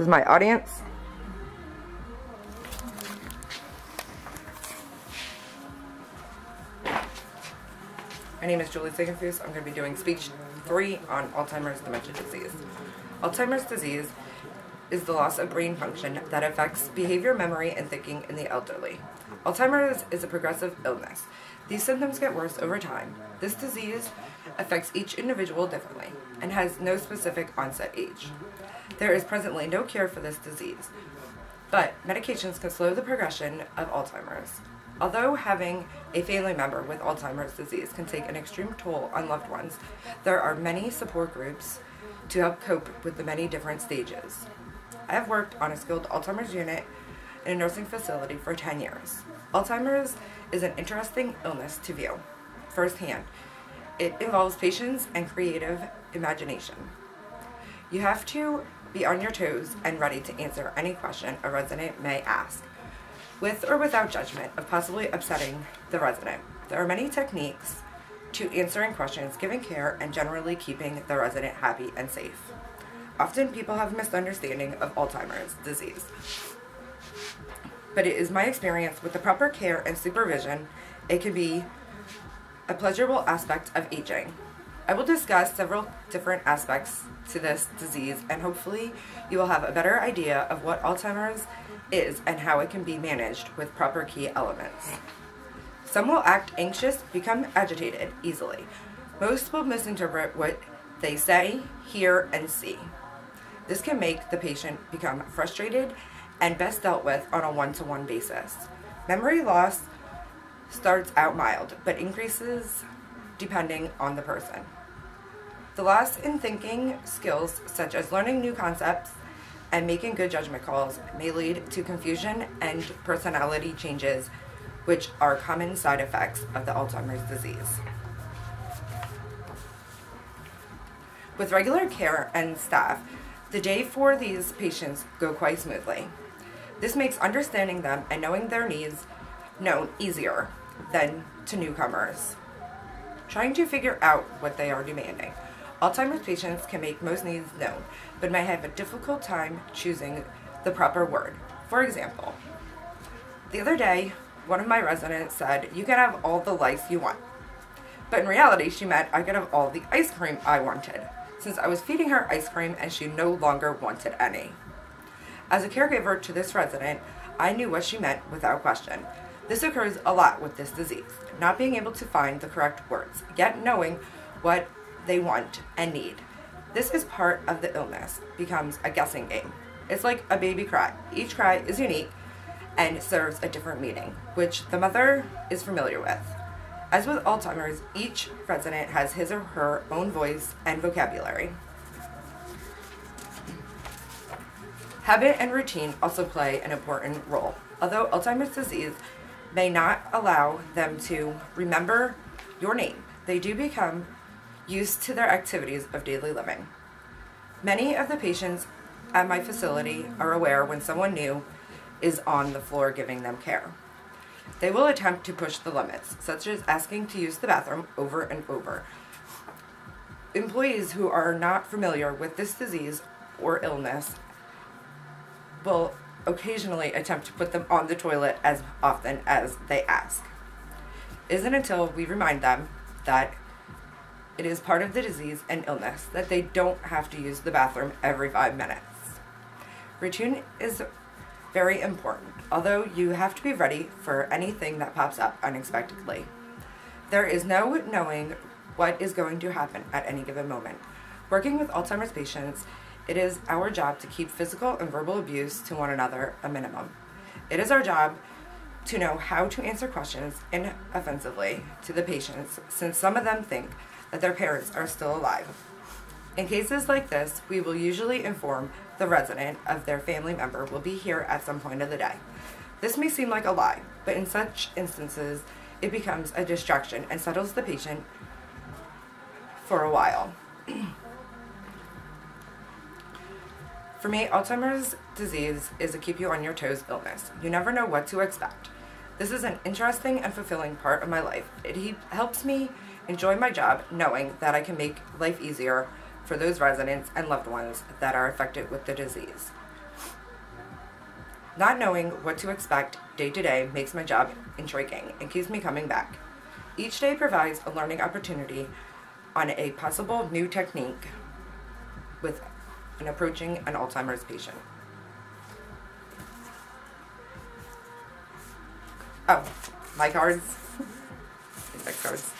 is my audience. My name is Julie Ziegenfuss. I'm going to be doing speech 3 on Alzheimer's dementia disease. Alzheimer's disease is the loss of brain function that affects behavior, memory, and thinking in the elderly. Alzheimer's is a progressive illness. These symptoms get worse over time. This disease affects each individual differently and has no specific onset age. There is presently no cure for this disease, but medications can slow the progression of Alzheimer's. Although having a family member with Alzheimer's disease can take an extreme toll on loved ones, there are many support groups to help cope with the many different stages. I have worked on a skilled Alzheimer's unit in a nursing facility for 10 years. Alzheimer's is an interesting illness to view firsthand. It involves patience and creative imagination. You have to be on your toes and ready to answer any question a resident may ask, with or without judgment of possibly upsetting the resident. There are many techniques to answering questions, giving care, and generally keeping the resident happy and safe. Often people have a misunderstanding of Alzheimer's disease, but it is my experience with the proper care and supervision, it can be a pleasurable aspect of aging. I will discuss several different aspects to this disease, and hopefully you will have a better idea of what Alzheimer's is and how it can be managed with proper key elements. Some will act anxious, become agitated easily. Most will misinterpret what they say, hear, and see. This can make the patient become frustrated and best dealt with on a one-to-one basis. Memory loss starts out mild, but increases depending on the person. The loss in thinking skills, such as learning new concepts and making good judgment calls, may lead to confusion and personality changes, which are common side effects of the Alzheimer's disease. With regular care and staff, the day for these patients go quite smoothly. This makes understanding them and knowing their needs known easier than to newcomers trying to figure out what they are demanding. Alzheimer's patients can make most needs known, but may have a difficult time choosing the proper word. For example, the other day, one of my residents said, "You can have all the lice you want." But in reality, she meant I could have all the ice cream I wanted, since I was feeding her ice cream and she no longer wanted any. As a caregiver to this resident, I knew what she meant without question. This occurs a lot with this disease, not being able to find the correct words, yet knowing what they want and need. This is part of the illness, becomes a guessing game. It's like a baby cry. Each cry is unique and serves a different meaning, which the mother is familiar with. As with Alzheimer's, each resident has his or her own voice and vocabulary. Habit and routine also play an important role. Although Alzheimer's disease may not allow them to remember your name, they do become used to their activities of daily living. Many of the patients at my facility are aware when someone new is on the floor giving them care. They will attempt to push the limits, such as asking to use the bathroom over and over. Employees who are not familiar with this disease or illness will occasionally attempt to put them on the toilet as often as they ask. It isn't until we remind them that it is part of the disease and illness that they don't have to use the bathroom every 5 minutes. Routine is very important, although you have to be ready for anything that pops up unexpectedly. There is no knowing what is going to happen at any given moment. Working with Alzheimer's patients, it is our job to keep physical and verbal abuse to one another a minimum. It is our job to know how to answer questions inoffensively to the patients, since some of them think that their parents are still alive. In cases like this, we will usually inform the resident of their family member will be here at some point of the day. This may seem like a lie, but in such instances, it becomes a distraction and settles the patient for a while. For me, Alzheimer's disease is a keep you on your toes illness. You never know what to expect. This is an interesting and fulfilling part of my life. It helps me enjoy my job knowing that I can make life easier for those residents and loved ones that are affected with the disease. Not knowing what to expect day to day makes my job intriguing and keeps me coming back. Each day provides a learning opportunity on a possible new technique with an approaching an Alzheimer's patient. Oh, my cards. Index cards.